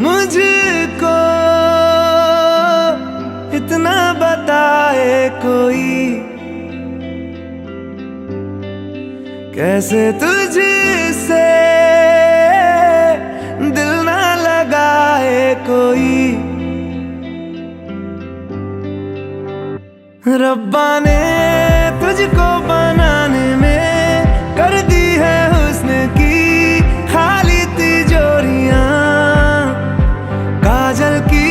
मुझको इतना बताए कोई, कैसे तुझसे दिल ना लगाए कोई। रब्बा ने तुझको बनाने में कर दी है हुस्न की खाली तिजोरियां, काजल की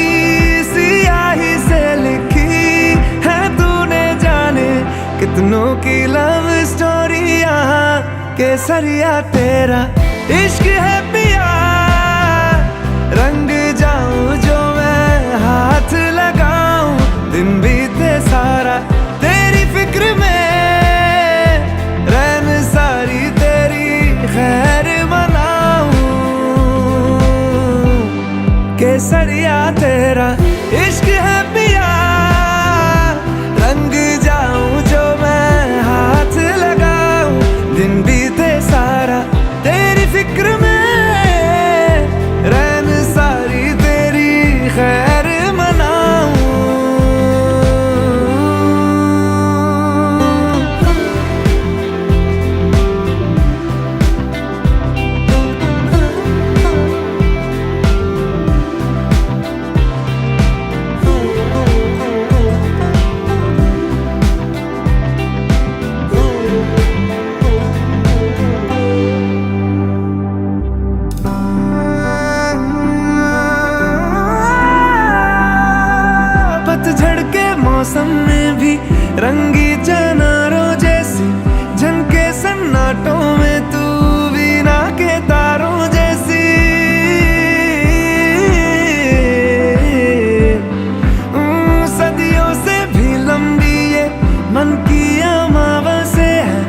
सियाही से लिखी है तूने जाने कितनों की लव स्टोरियां। केसरिया तेरा इश्क है पिया, रंग जाऊं जो मैं हाथ लगाऊं, दिन बीते सारा तेरी फिक्र में, रैन सारी तेरी खैर मनाऊं। केसरिया तेरा इश्क है पिया, रंग जाऊं जो मैं हाथ लगाऊं, दिन बीते सारा तेरी फिक्र में, रैन सारी तेरी खैर मनाऊं। पतझड़ के मौसम में भी रंगी चनारों जैसी झनके सन्नाटों में, तू वीणा के तारों जैसी। सदियों से भी लंबी ये मन की अमावस्या है,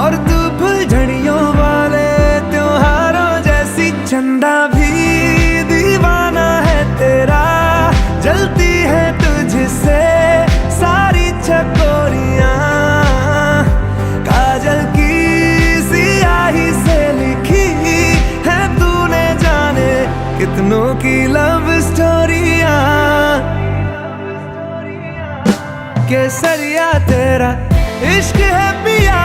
और तू फुलझड़ियों वाले त्योहारों जैसी। चंदा भी दीवाना है तेरा, जलती है तुझसे सारी चकोरियां, काजल की सियाही से लिखी है तूने जाने कितनों की लव स्टोरियां। केसरिया तेरा इश्क है पिया,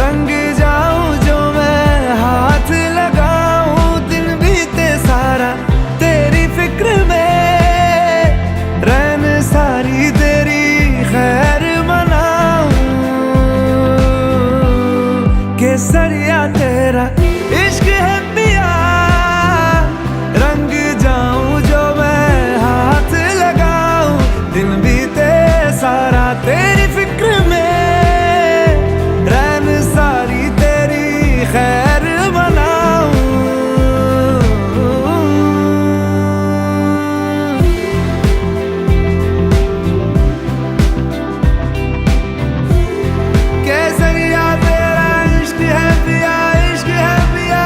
रंग जाऊं जो मैं हाथ लगाऊं, दिन बीते सारा तेरी फिक्र में, रैन सारी तेरी खैर मनाऊं। केसरिया तेरा इश्क है पिया, रंग जाऊं जो मैं हाथ लगाऊं, दिन बीते सारा तेरी फिक्र में, रैन सारी तेरी खैर मनाऊं। केसरिया तेरा इश्क है पिया, इश्क है पिया,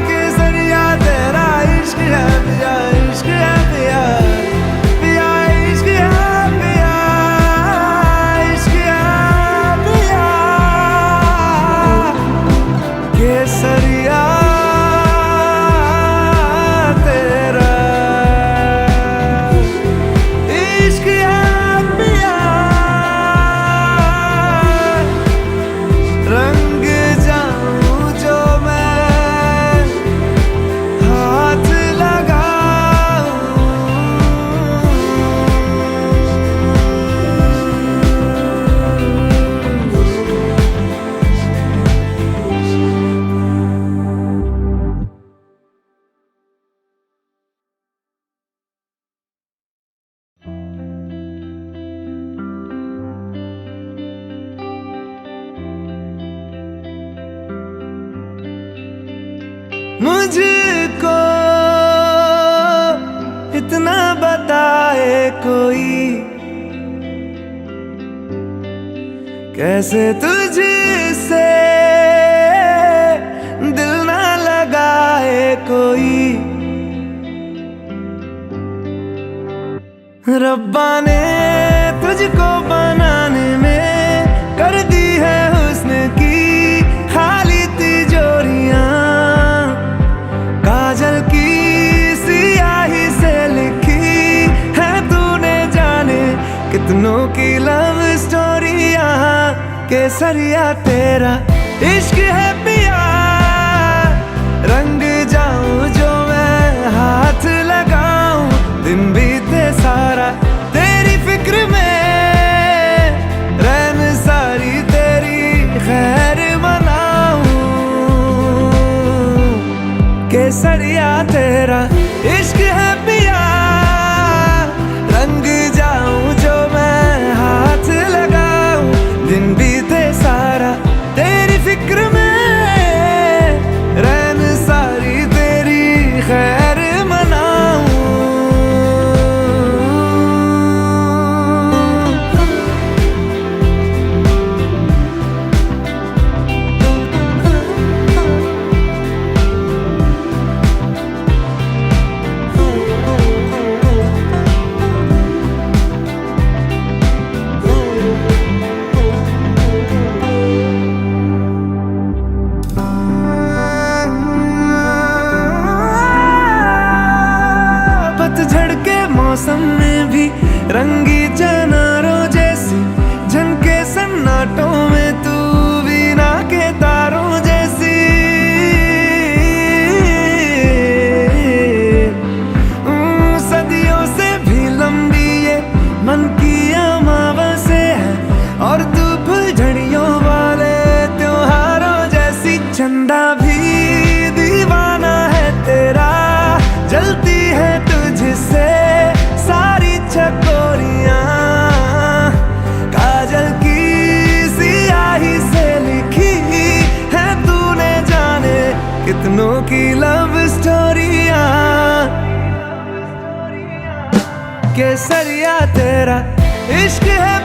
केसरिया तेरा इश्क है पिया, इश्क है पिया, पिया इश्क है पिया, इश्क है पिया। केसरिया तेरा इश्क है पिया, रंग जाऊं जो मैं हाथ लगाऊं। मुझको इतना बताए कोई, कैसे तुझसे दिल ना लगाए कोई। रब्बा ने तुझको बनाने में कर दी है हुस्न की खाली तिजोरियां, काजल की केसरिया तेरा इश्क है पिया, रंग जाऊं जो मैं हाथ लगाऊं, दिन बीते सारा तेरी फिक्र में, रैन सारी तेरी खैर मनाऊं। केसरिया तेरा इश्क है पिया, रंग जाऊं जो मैं हाथ लगाऊं, दिन बीते सारा तेरी फिक्र में, रैन सारी तेरी खैर मनाऊं। पतझड़ के मौसम में भी रंगी चनारों जैसी, झनके सन्नाटों में तू वीणा के तारों जैसी। सदियों से भी लंबी ये मन की अमावस्या है, और तू फुलझड़ियों वाले त्योहारों जैसी। चंदा भी दीवाना है तेरा, जलती है तुझसे सारी चकोरियां, काजल की सियाही से लिखी है तूने जाने कितनों की लव स्टोरियां। केसरिया तेरा इश्क है